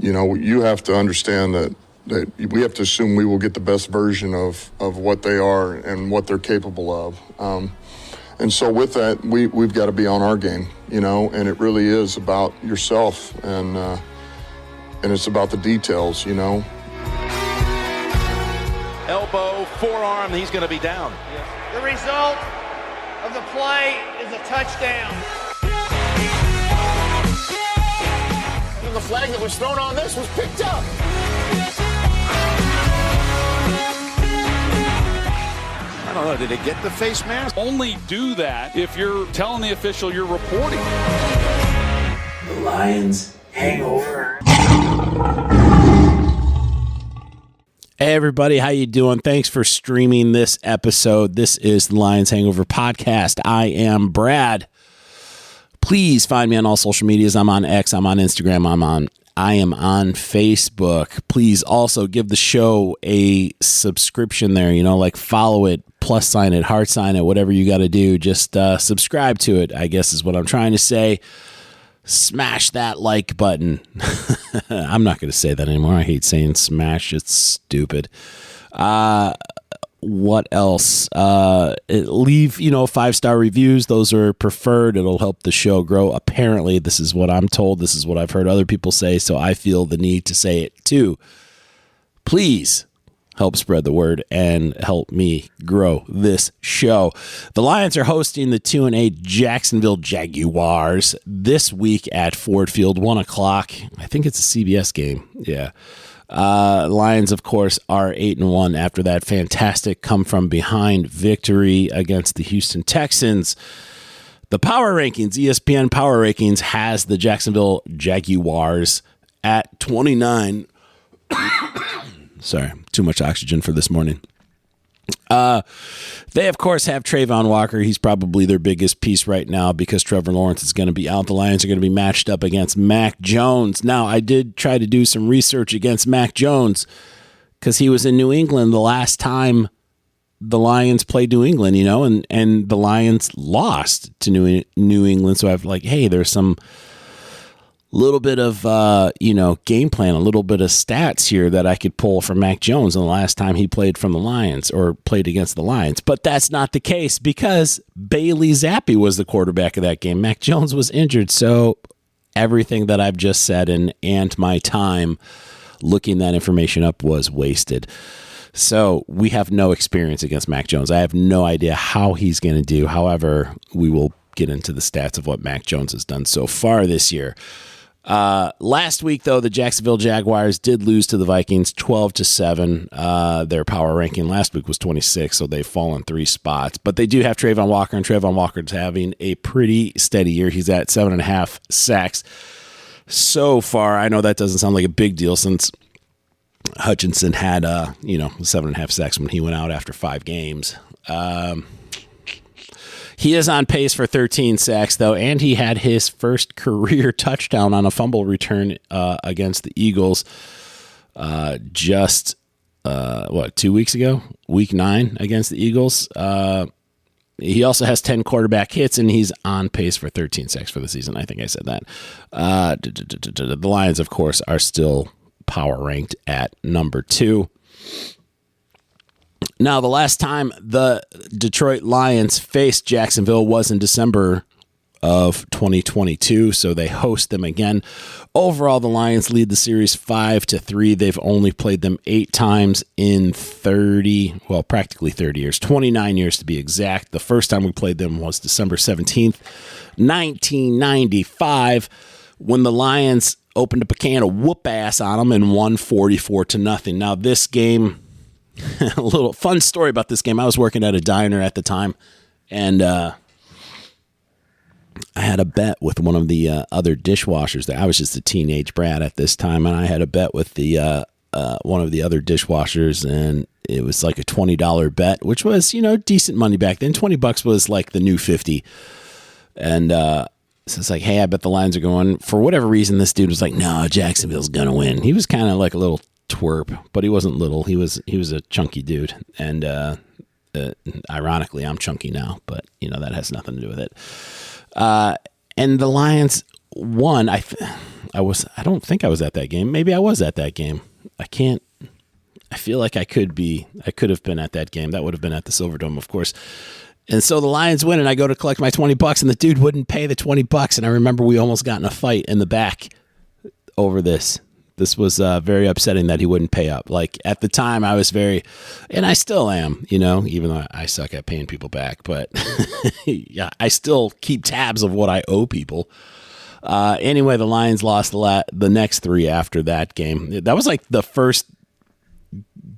you have to understand that we have to assume we will get the best version of what they are and what they're capable of. And so with that, we've got to be on our game, and it really is about yourself and it's about the details, Elbow, forearm, he's going to be down. The result of the play is a touchdown. The flag that was thrown on this was picked up. I don't know, did it get the face mask? Only do that if you're telling the official you're reporting. The Lions hangover. Hey everybody, how you doing? Thanks for streaming this episode. This is the Lions Hangover Podcast. I am Brad. Please find me on all social medias. I'm on X, I'm on Instagram, I am on Facebook. Please also give the show a subscription there, like follow it, plus sign it, heart sign it, whatever you got to do. Just subscribe to it, I guess is what I'm trying to say. Smash that like button. I'm not going to say that anymore. I hate saying smash. It's stupid. What else? Leave, 5-star reviews. Those are preferred. It'll help the show grow. Apparently, this is what I'm told. This is what I've heard other people say, so I feel the need to say it too. Please help spread the word and help me grow this show. The Lions are hosting the 2-8 Jacksonville Jaguars this week at Ford Field, 1 o'clock. I think it's a CBS game. Yeah. Lions, of course, are 8-1 after that fantastic come-from-behind victory against the Houston Texans. The power rankings, ESPN Power Rankings, has the Jacksonville Jaguars at 29. Sorry, too much oxygen for this morning. They, of course, have Trayvon Walker. He's probably their biggest piece right now because Trevor Lawrence is going to be out. The Lions are going to be matched up against Mac Jones. Now, I did try to do some research against Mac Jones because he was in New England the last time the Lions played New England, and the Lions lost to New England. So I've hey, there's some little bit of, game plan, a little bit of stats here that I could pull from Mac Jones on the last time he played from the Lions or played against the Lions. But that's not the case because Bailey Zappi was the quarterback of that game. Mac Jones was injured. So everything that I've just said and my time looking that information up was wasted. So we have no experience against Mac Jones. I have no idea how he's going to do. However, we will get into the stats of what Mac Jones has done so far this year. Last week, though, the Jacksonville Jaguars did lose to the Vikings 12-7. Their power ranking last week was 26, so they've fallen 3 spots. But they do have Trayvon Walker, and Trayvon Walker's having a pretty steady year. He's at 7.5 sacks so far. I know that doesn't sound like a big deal since Hutchinson had, 7.5 sacks when he went out after 5 games. He is on pace for 13 sacks, though, and he had his first career touchdown on a fumble return against the Eagles 2 weeks ago? Week 9 against the Eagles. He also has 10 quarterback hits, and he's on pace for 13 sacks for the season. I think I said that. The Lions, of course, are still power ranked at number 2. Now, the last time the Detroit Lions faced Jacksonville was in December of 2022, so they host them again. Overall, the Lions lead the series 5-3. They've only played them 8 times in practically 30 years, 29 years to be exact. The first time we played them was December 17th, 1995, when the Lions opened up a can of whoop ass on them and won 44-0. Now, this game, a little fun story about this game. I was working at a diner at the time, and I had a bet with one of the other dishwashers. I was just a teenage brat at this time, and I had a bet with the one of the other dishwashers, and it was like a $20 bet, which was, decent money back then. $20 was like the new 50. And so it's like, hey, I bet the Lions are going. For whatever reason, this dude was like, no, Jacksonville's going to win. He was kind of like a little twerp, but he wasn't little. He was a chunky dude, and ironically, I'm chunky now, but that has nothing to do with it. And the Lions one, I don't think I was at that game. Maybe I was at that game. I feel like I could have been at that game. That would have been at the Silverdome, of course. And so the Lions win, and I go to collect my $20, and the dude wouldn't pay the $20. And I remember we almost got in a fight in the back over this. This was very upsetting that he wouldn't pay up. Like, at the time, I was and I still am, even though I suck at paying people back. But yeah, I still keep tabs of what I owe people. Anyway, the Lions lost the next three after that game. That was like the first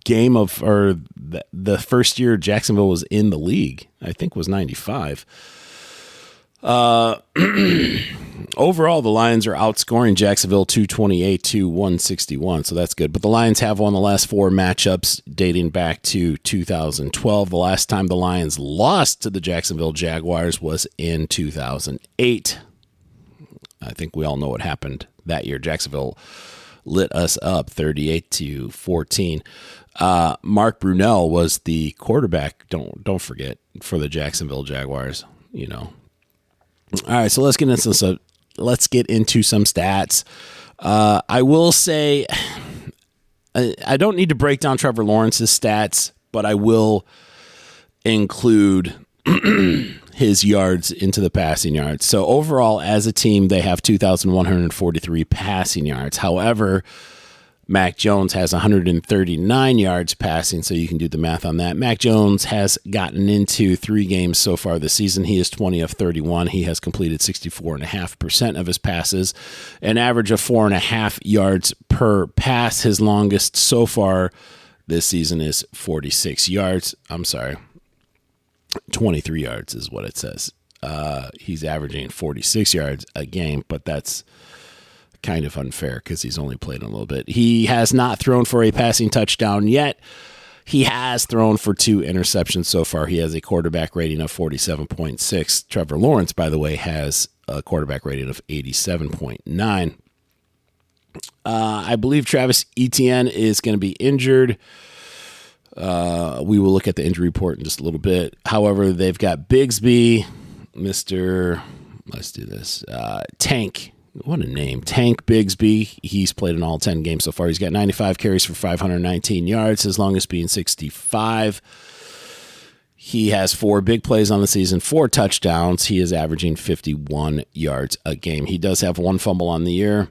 game the first year Jacksonville was in the league. I think was 95. Overall, the Lions are outscoring Jacksonville 228 to 161, so that's good. But the Lions have won the last four matchups dating back to 2012. The last time the Lions lost to the Jacksonville Jaguars was in 2008. I think we all know what happened that year. Jacksonville lit us up 38 to 14. Mark Brunell was the quarterback. Don't forget, for the Jacksonville Jaguars. All right, so let's get into some stats. I will say I don't need to break down Trevor Lawrence's stats, but I will include his yards into the passing yards. So overall, as a team, they have 2,143 passing yards. However, Mac Jones has 139 yards passing, so you can do the math on that. Mac Jones has gotten into 3 games so far this season. He is 20 of 31. He has completed 64.5% of his passes, an average of 4.5 yards per pass. His longest so far this season is 46 yards. I'm sorry, 23 yards is what it says. He's averaging 46 yards a game, but that's kind of unfair because he's only played a little bit. He has not thrown for a passing touchdown yet. He has thrown for 2 interceptions so far. He has a quarterback rating of 47.6. Trevor Lawrence, by the way, has a quarterback rating of 87.9. I believe Travis Etienne is going to be injured. We will look at the injury report in just a little bit. However, they've got Bigsby, let's do this, Tank. What a name. Tank Bigsby. He's played in all 10 games so far. He's got 95 carries for 519 yards, his longest being 65. He has 4 big plays on the season, 4 touchdowns. He is averaging 51 yards a game. He does have 1 fumble on the year.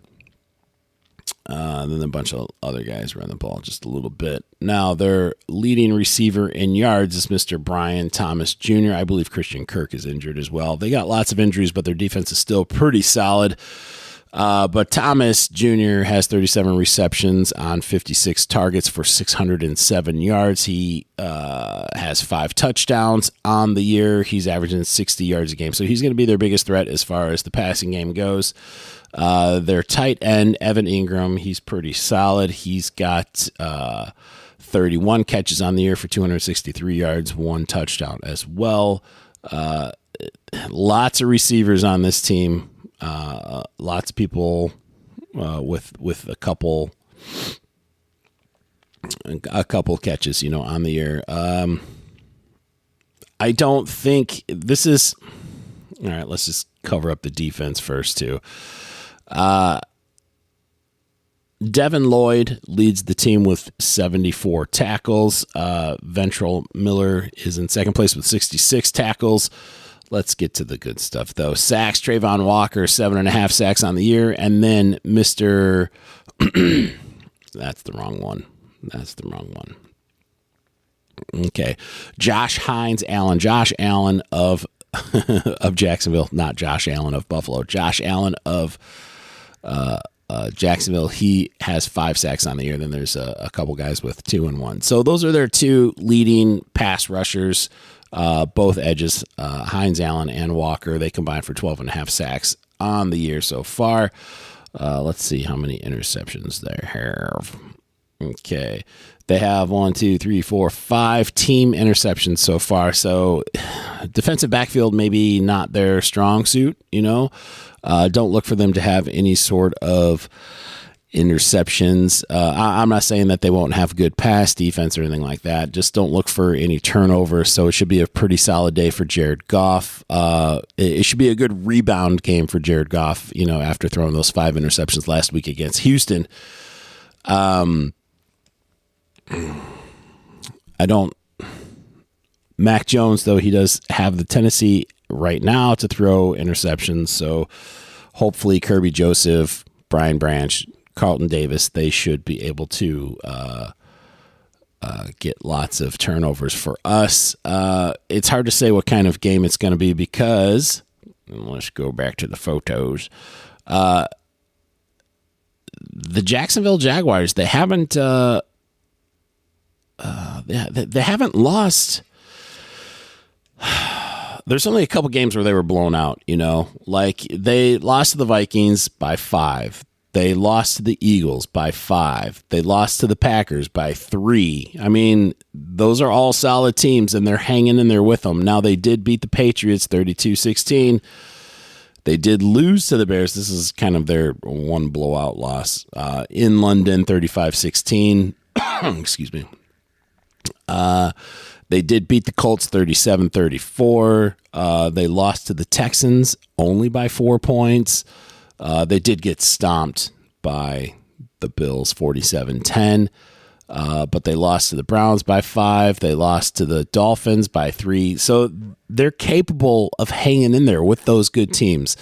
Then a bunch of other guys run the ball just a little bit. Now, their leading receiver in yards is Mr. Brian Thomas Jr. I believe Christian Kirk is injured as well. They got lots of injuries, but their defense is still pretty solid. But Thomas Jr. has 37 receptions on 56 targets for 607 yards. He has 5 touchdowns on the year. He's averaging 60 yards a game. So he's going to be their biggest threat as far as the passing game goes. Their tight end, Evan Ingram, he's pretty solid. He's got 31 catches on the year for 263 yards, 1 touchdown as well. Lots of receivers on this team. Lots of people with a couple catches, on the year. I don't think this is all right. Let's just cover up the defense first too. Devin Lloyd leads the team with 74 tackles. Ventrell Miller is in second place with 66 tackles. Let's get to the good stuff, though. Sacks, Trayvon Walker, 7.5 sacks on the year. And then Mr. That's the wrong one. Okay. Josh Allen. Josh Allen of Jacksonville, not Josh Allen of Buffalo. Josh Allen of Jacksonville. He has 5 sacks on the year. Then there's a couple guys with 2 and 1. So those are their 2 leading pass rushers. Both edges, Hines Allen and Walker, they combine for 12.5 sacks on the year so far. Let's see how many interceptions they have. Okay. They have 5 team interceptions so far. So defensive backfield, maybe not their strong suit, Don't look for them to have any sort of interceptions. I'm not saying that they won't have good pass defense or anything like that. Just don't look for any turnovers. So it should be a pretty solid day for Jared Goff. It should be a good rebound game for Jared Goff, after throwing those 5 interceptions last week against Houston. Mac Jones, though, he does have the tendency right now to throw interceptions. So hopefully Kirby Joseph, Brian Branch, Carlton Davis, they should be able to get lots of turnovers for us. It's hard to say what kind of game it's going to be because, let's go back to the photos. The Jacksonville Jaguars, they haven't lost. There's only a couple games where they were blown out, like they lost to the Vikings by 5. They lost to the Eagles by 5. They lost to the Packers by 3. I mean, those are all solid teams, and they're hanging in there with them. Now, they did beat the Patriots 32-16. They did lose to the Bears. This is kind of their one blowout loss in London, 35-16. Excuse me. They did beat the Colts 37-34. They lost to the Texans only by 4 points. They did get stomped by the Bills 47-10, but they lost to the Browns by 5. They lost to the Dolphins by 3. So they're capable of hanging in there with those good teams.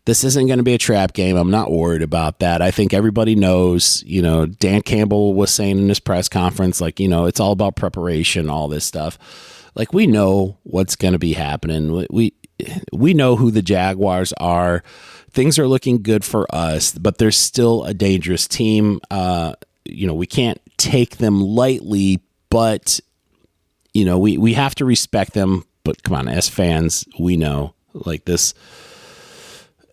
This isn't going to be a trap game. I'm not worried about that. I think everybody knows, Dan Campbell was saying in his press conference, it's all about preparation, all this stuff. Like, we know what's going to be happening. We know who the Jaguars are. Things are looking good for us, but they're still a dangerous team. We can't take them lightly, but, we have to respect them. But come on, as fans, we know like this.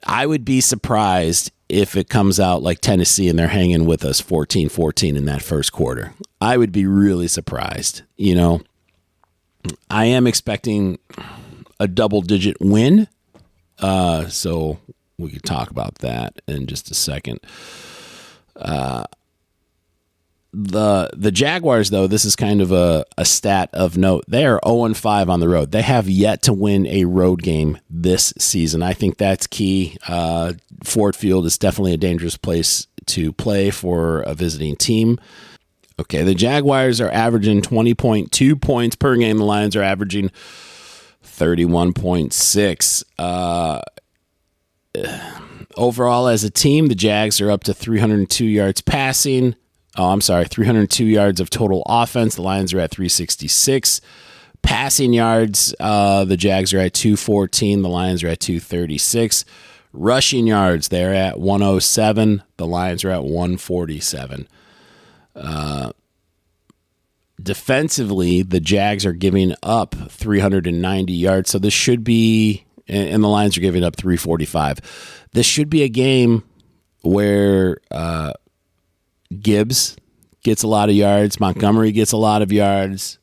I would be surprised if it comes out like Tennessee and they're hanging with us 14-14 in that first quarter. I would be really surprised. I am expecting a double-digit win, so we could talk about that in just a second. The Jaguars, though, this is kind of a stat of note. They are 0-5 on the road. They have yet to win a road game this season. I think that's key. Ford Field is definitely a dangerous place to play for a visiting team. Okay, the Jaguars are averaging 20.2 points per game. The Lions are averaging 31.6. Overall, as a team, the Jags are up to 302 yards passing. 302 yards of total offense. The Lions are at 366. Passing yards, the Jags are at 214. The Lions are at 236. Rushing yards, they're at 107. The Lions are at 147. Defensively, the Jags are giving up 390 yards. So this should be, and the Lions are giving up 345. This should be a game where Gibbs gets a lot of yards. Montgomery gets a lot of yards.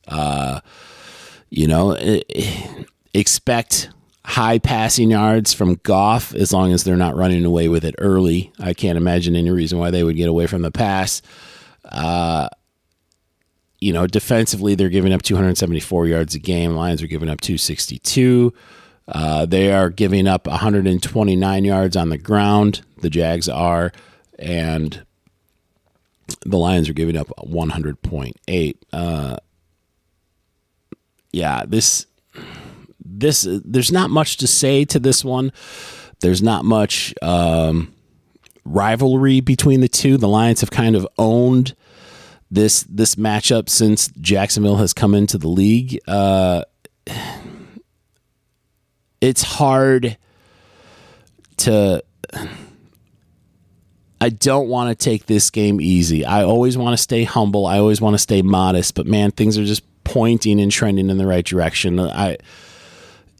Expect high passing yards from Goff as long as they're not running away with it early. I can't imagine any reason why they would get away from the pass. Defensively, they're giving up 274 yards a game. Lions are giving up 262. They are giving up 129 yards on the ground. The Jags are, and the Lions are giving up 100.8. There's not much to say to this one. There's not much rivalry between the two. The Lions have kind of owned this matchup since Jacksonville has come into the league. It's hard to... I don't want to take this game easy. I always want to stay humble. I always want to stay modest. But, man, things are just pointing and trending in the right direction.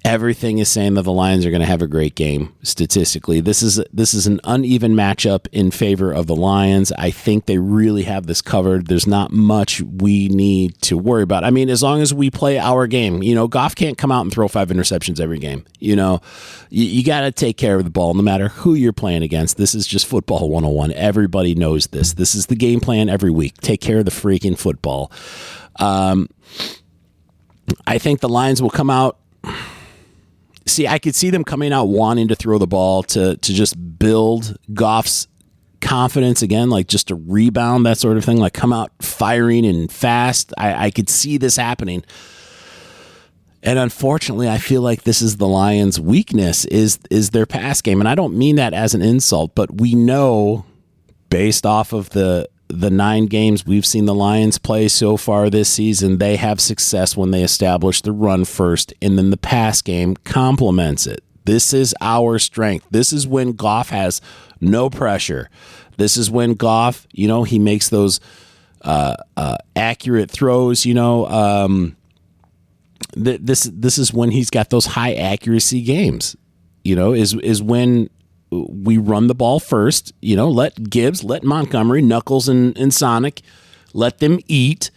everything is saying that the Lions are going to have a great game statistically. This is an uneven matchup in favor of the Lions. I think they really have this covered. There's not much we need to worry about. I mean, as long as we play our game, Goff can't come out and throw 5 interceptions every game. You got to take care of the ball no matter who you're playing against. This is just football 101. Everybody knows this. This is the game plan every week. Take care of the freaking football. I think the Lions will come out. See, I could see them coming out wanting to throw the ball to just build Goff's confidence again, like just a rebound, that sort of thing, like come out firing and fast. I could see this happening. And unfortunately, I feel like this is the Lions' weakness is their pass game. And I don't mean that as an insult, but we know based off of the 9 games we've seen the Lions play so far this season, they have success when they establish the run first, and then the pass game complements it. This is our strength. This is when Goff has no pressure. This is when Goff, he makes those accurate throws. This is when he's got those high accuracy games. Is when we run the ball first, let Gibbs, let Montgomery, Knuckles, and Sonic, let them eat.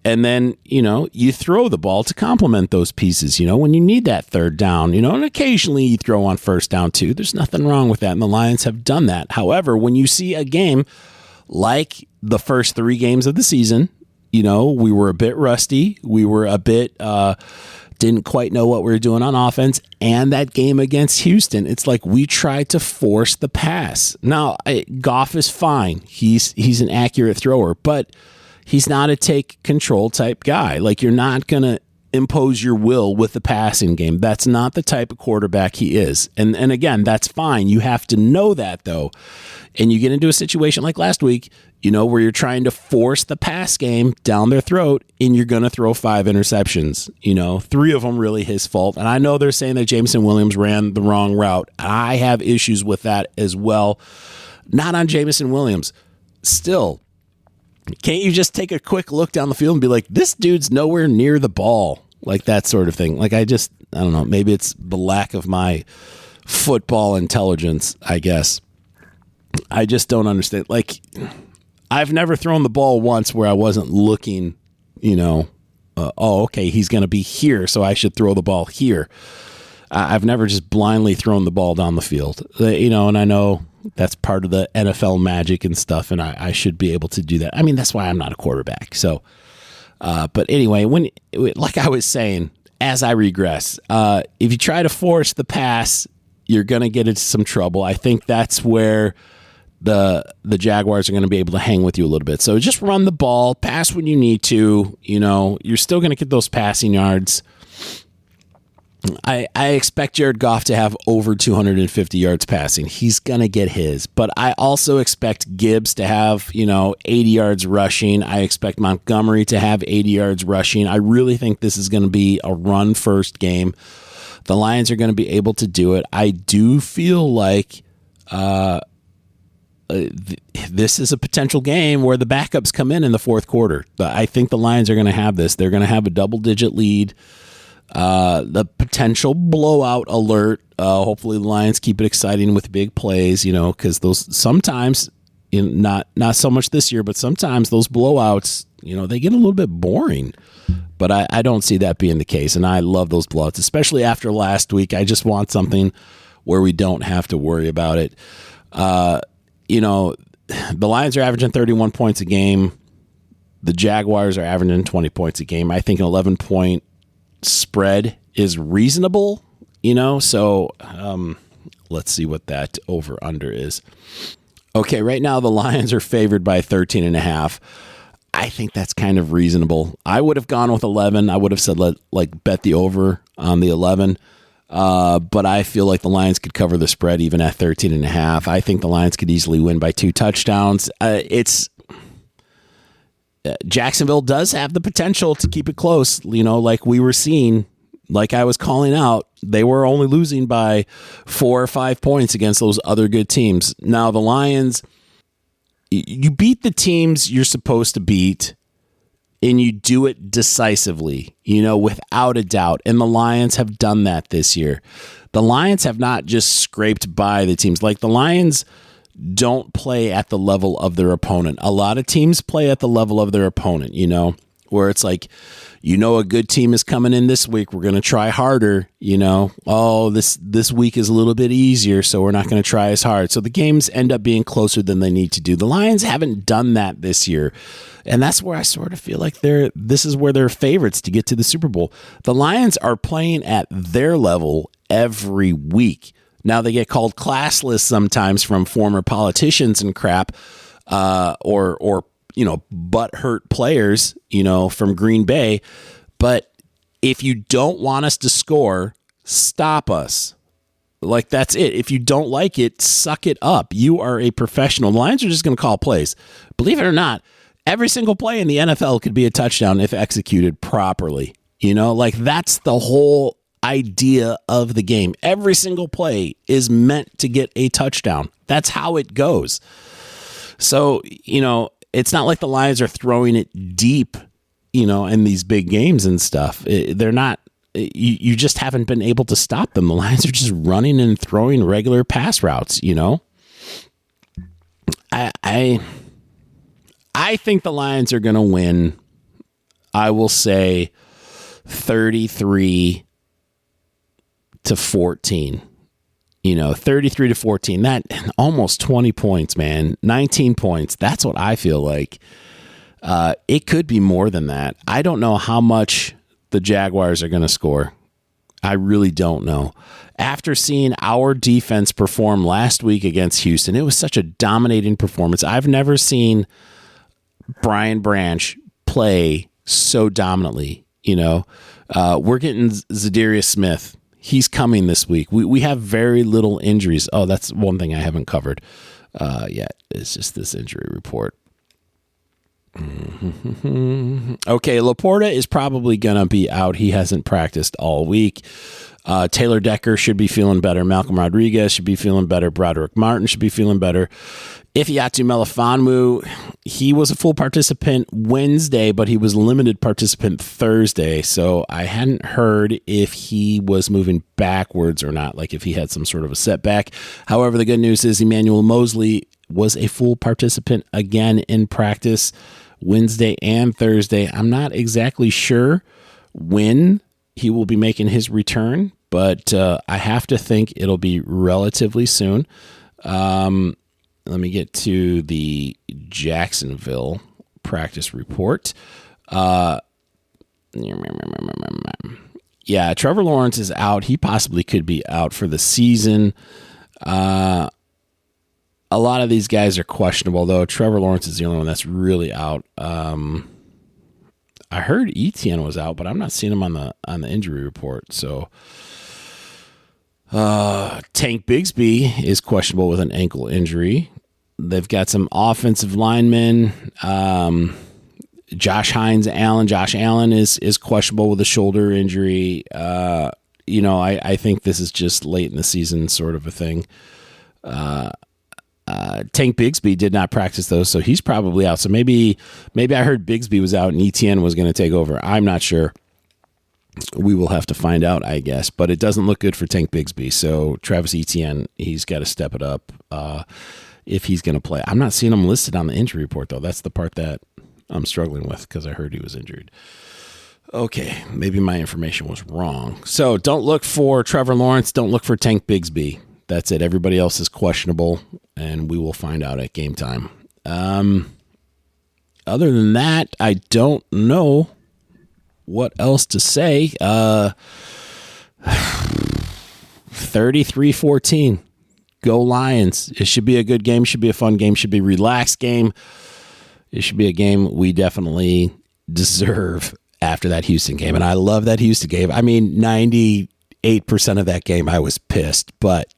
And then, you throw the ball to complement those pieces, when you need that third down, and occasionally you throw on first down too. There's nothing wrong with that. And the Lions have done that. However, when you see a game like the first 3 games of the season, we were a bit rusty. We were a bit, didn't quite know what we were doing on offense, and that game against Houston, it's like we tried to force the pass. Now, Goff is fine. He's an accurate thrower, but he's not a take control type guy. Like, you're not going to impose your will with the passing game. That's not the type of quarterback he is. And again, that's fine. You have to know that, though. And you get into a situation like last week, where you're trying to force the pass game down their throat, and you're going to throw 5 interceptions. 3 of them really his fault. And I know they're saying that Jameson Williams ran the wrong route. I have issues with that as well. Not on Jameson Williams. Still, can't you just take a quick look down the field and be like, this dude's nowhere near the ball? Like that sort of thing. Like I don't know. Maybe it's the lack of my football intelligence, I guess. I just don't understand. Like, I've never thrown the ball once where I wasn't looking, okay, he's going to be here, so I should throw the ball here. I've never just blindly thrown the ball down the field, and I know that's part of the NFL magic and stuff, and I should be able to do that. I mean, that's why I'm not a quarterback. So, but anyway, like I was saying, as I regress, if you try to force the pass, you're going to get into some trouble. I think that's where the Jaguars are going to be able to hang with you a little bit. So just run the ball, pass when you need to. You're still going to get those passing yards. I expect Jared Goff to have over 250 yards passing. He's going to get his. But I also expect Gibbs to have, 80 yards rushing. I expect Montgomery to have 80 yards rushing. I really think this is going to be a run-first game. The Lions are going to be able to do it. I do feel like this is a potential game where the backups come in the fourth quarter. I think the Lions are going to have this. They're going to have a double-digit lead. The potential blowout alert. Hopefully the Lions keep it exciting with big plays, because those sometimes, not so much this year, but sometimes those blowouts, they get a little bit boring. But I don't see that being the case, and I love those blowouts, especially after last week. I just want something where we don't have to worry about it. The Lions are averaging 31 points a game. The Jaguars are averaging 20 points a game. I think an 11-point spread is reasonable, so let's see what that over-under is. Okay, right now the Lions are favored by 13.5. I think that's kind of reasonable. I would have gone with 11. I would have said bet the over on the 11. But I feel like the Lions could cover the spread even at 13.5. I think the Lions could easily win by 2 touchdowns. Jacksonville does have the potential to keep it close, like we were seeing, like I was calling out. They were only losing by 4 or 5 points against those other good teams. Now, the Lions, you beat the teams you're supposed to beat and you do it decisively, without a doubt. And the Lions have done that this year. The Lions have not just scraped by the teams. Like, the Lions don't play at the level of their opponent. A lot of teams play at the level of their opponent, where it's like, a good team is coming in this week. We're going to try harder, Oh, this week is a little bit easier, so we're not going to try as hard. So the games end up being closer than they need to do. The Lions haven't done that this year. And that's where I sort of feel like this is where they're favorites to get to the Super Bowl. The Lions are playing at their level every week. Now, they get called classless sometimes from former politicians and crap, or butthurt players, from Green Bay. But if you don't want us to score, stop us. Like, that's it. If you don't like it, suck it up. You are a professional. The Lions are just going to call plays. Believe it or not, every single play in the NFL could be a touchdown if executed properly. That's the whole idea of the game. Every single play is meant to get a touchdown. That's how it goes. So, it's not like the Lions are throwing it deep, in these big games and stuff. They're not. You just haven't been able to stop them. The Lions are just running and throwing regular pass routes. I think the Lions are going to win. I will say 33-14. 33-14. That almost 20 points, man. 19 points. That's what I feel like. It could be more than that. I don't know how much the Jaguars are going to score. I really don't know. After seeing our defense perform last week against Houston, it was such a dominating performance. I've never seen Brian Branch play so dominantly. We're getting Zadarius Smith. He's coming this week. We have very little injuries. Oh, that's one thing I haven't covered yet. It's just this injury report. Okay, Laporta is probably going to be out. He hasn't practiced all week. Taylor Decker should be feeling better. Malcolm Rodriguez should be feeling better. Broderick Martin should be feeling better. Ifeatu Melifonwu, he was a full participant Wednesday, but he was limited participant Thursday. So I hadn't heard if he was moving backwards or not, like if he had some sort of a setback. However, the good news is Emmanuel Mosley was a full participant again in practice Wednesday and Thursday. I'm not exactly sure when he will be making his return, but I have to think it'll be relatively soon. Let me get to the Jacksonville practice report. Yeah, Trevor Lawrence is out. He possibly could be out for the season. A lot of these guys are questionable, though. Trevor Lawrence is the only one that's really out. I heard Etienne was out, but I'm not seeing him on the injury report. So Tank Bigsby is questionable with an ankle injury. They've got some offensive linemen. Josh Allen is questionable with a shoulder injury. I think this is just late in the season sort of a thing. Tank Bigsby did not practice though, so he's probably out. So maybe I heard Bigsby was out and Etienne was going to take over. I'm not sure. We will have to find out, I guess. But it doesn't look good for Tank Bigsby. So Travis Etienne, he's got to step it up if he's going to play. I'm not seeing him listed on the injury report, though. That's the part that I'm struggling with because I heard he was injured. Okay, maybe my information was wrong. So don't look for Trevor Lawrence. Don't look for Tank Bigsby. That's it. Everybody else is questionable, and we will find out at game time. Other than that, I don't know what else to say. 33-14. Go Lions. It should be a good game. Should be a fun game. Should be a relaxed game. It should be a game we definitely deserve after that Houston game. And I love that Houston game. I mean, 98% of that game I was pissed, but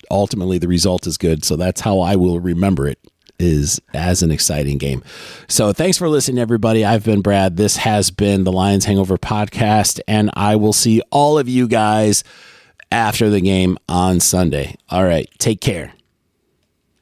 ultimately the result is good. So that's how I will remember it, is as an exciting game. So thanks for listening, everybody. I've been Brad. This has been the Lions Hangover Podcast, and I will see all of you guys after the game on Sunday. All right, take care.